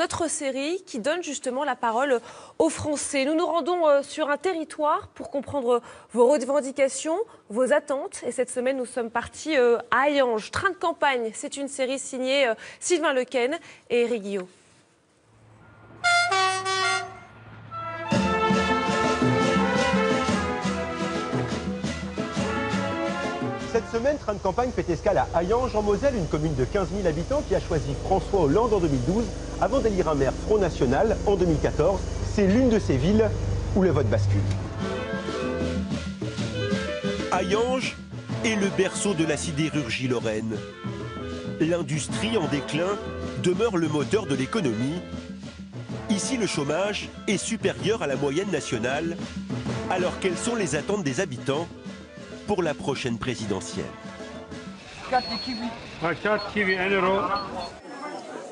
notre série qui donne justement la parole aux Français. Nous nous rendons sur un territoire pour comprendre vos revendications, vos attentes. Et cette semaine, nous sommes partis à Hayange. Train de campagne, c'est une série signée Sylvain Lequesne et Éric Guillot. Cette semaine, Train de campagne fait escale à Hayange, en Moselle, une commune de 15 000 habitants qui a choisi François Hollande en 2012 avant d'élire un maire Front National en 2014. C'est l'une de ces villes où le vote bascule. Hayange est le berceau de la sidérurgie lorraine. L'industrie en déclin demeure le moteur de l'économie. Ici, le chômage est supérieur à la moyenne nationale. Alors, quelles sont les attentes des habitants pour la prochaine présidentielle? 4 kiwis. 4 kiwis, 1 euro.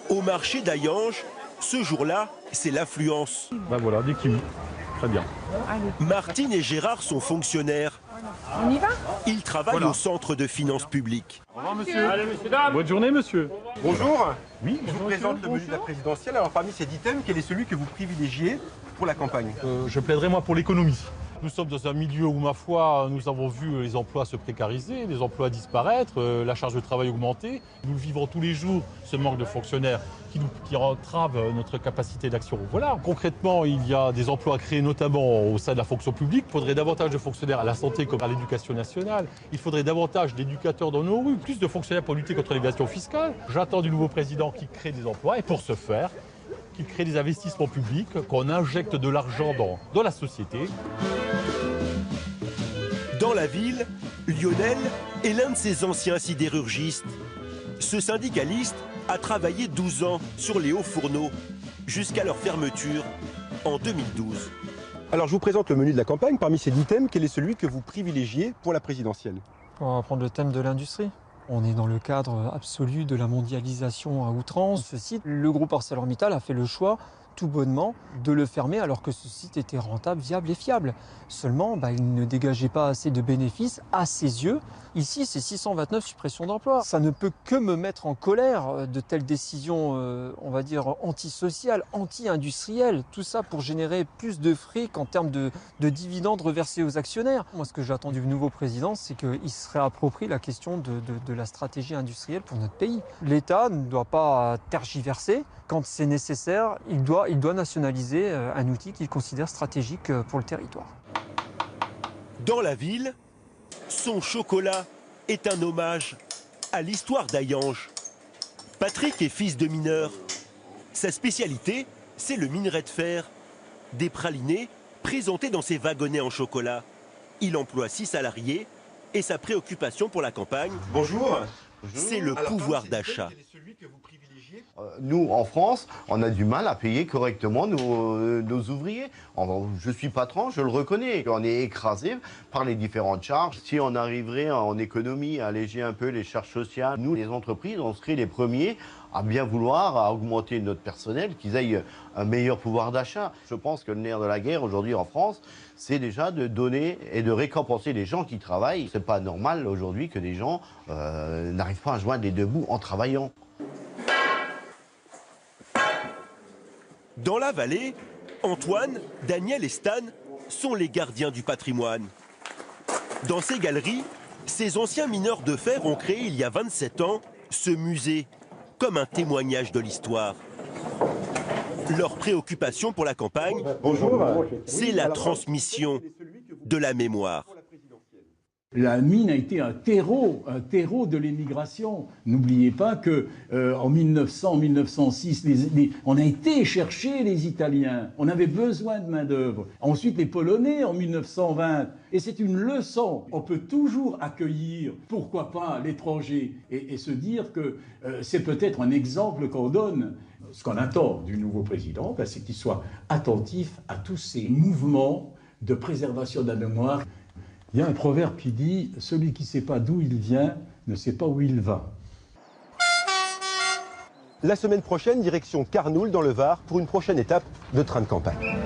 Au marché d'Hayange, ce jour-là, c'est l'affluence. Ben voilà, des kiwis. Très bien. Martine et Gérard sont fonctionnaires. On y va? Ils travaillent au centre de finances publiques. Au revoir, monsieur. Allez, monsieur, dame. Bonne journée, monsieur. Bonjour. Oui, Je vous présente le menu de la présidentielle. Alors parmi ces 10 thèmes, quel est celui que vous privilégiez pour la campagne? Je plaiderai, moi, pour l'économie. Nous sommes dans un milieu où, ma foi, nous avons vu les emplois se précariser, les emplois disparaître, la charge de travail augmenter. Nous vivons tous les jours ce manque de fonctionnaires qui entrave notre capacité d'action. Voilà, concrètement, il y a des emplois créés notamment au sein de la fonction publique. Il faudrait davantage de fonctionnaires à la santé comme à l'éducation nationale. Il faudrait davantage d'éducateurs dans nos rues, plus de fonctionnaires pour lutter contre l'évasion fiscale. J'attends du nouveau président qui crée des emplois et pour ce faire, qu'il crée des investissements publics, qu'on injecte de l'argent dans la société. Dans la ville, Lionel est l'un de ces anciens sidérurgistes. Ce syndicaliste a travaillé 12 ans sur les hauts fourneaux, jusqu'à leur fermeture en 2012. Alors je vous présente le menu de la campagne. Parmi ces 10 thèmes, quel est celui que vous privilégiez pour la présidentielle? On va prendre le thème de l'industrie. On est dans le cadre absolu de la mondialisation à outrance. Ce site, le groupe ArcelorMittal a fait le choix, tout bonnement, de le fermer alors que ce site était rentable, viable et fiable. Seulement, il ne dégageait pas assez de bénéfices à ses yeux. Ici, c'est 629 suppressions d'emplois. Ça ne peut que me mettre en colère de telles décisions, on va dire, antisociales, anti-industrielles. Tout ça pour générer plus de fric en termes de dividendes reversés aux actionnaires. Moi, ce que j'attends du nouveau président, c'est qu'il se réapproprie la question de la stratégie industrielle pour notre pays. L'État ne doit pas tergiverser. Quand c'est nécessaire, il doit nationaliser un outil qu'il considère stratégique pour le territoire. Dans la ville, son chocolat est un hommage à l'histoire d'Hayange. Patrick est fils de mineur. Sa spécialité, c'est le minerai de fer. Des pralinés présentés dans ses wagonnets en chocolat. Il emploie 6 salariés et sa préoccupation pour la campagne, Bonjour. c'est le pouvoir d'achat. Nous, en France, on a du mal à payer correctement nos ouvriers. Je suis patron, je le reconnais. On est écrasé par les différentes charges. Si on arriverait en économie à alléger un peu les charges sociales, nous, les entreprises, on serait les premiers à bien vouloir à augmenter notre personnel, qu'ils aient un meilleur pouvoir d'achat. Je pense que le nerf de la guerre aujourd'hui en France, c'est déjà de donner et de récompenser les gens qui travaillent. C'est pas normal aujourd'hui que des gens n'arrivent pas à joindre les deux bouts en travaillant. Dans la vallée, Antoine, Daniel et Stan sont les gardiens du patrimoine. Dans ces galeries, ces anciens mineurs de fer ont créé il y a 27 ans ce musée, comme un témoignage de l'histoire. Leur préoccupation pour la campagne, c'est la transmission de la mémoire. La mine a été un terreau de l'émigration. N'oubliez pas que en 1900, 1906, on a été chercher les Italiens. On avait besoin de main d'œuvre. Ensuite, les Polonais en 1920. Et c'est une leçon. On peut toujours accueillir, pourquoi pas, l'étranger et se dire que c'est peut-être un exemple qu'on donne. Ce qu'on attend du nouveau président, c'est qu'il soit attentif à tous ces mouvements de préservation de la mémoire. Il y a un proverbe qui dit « Celui qui ne sait pas d'où il vient ne sait pas où il va ». La semaine prochaine, direction Carnoul dans le Var pour une prochaine étape de Train de campagne.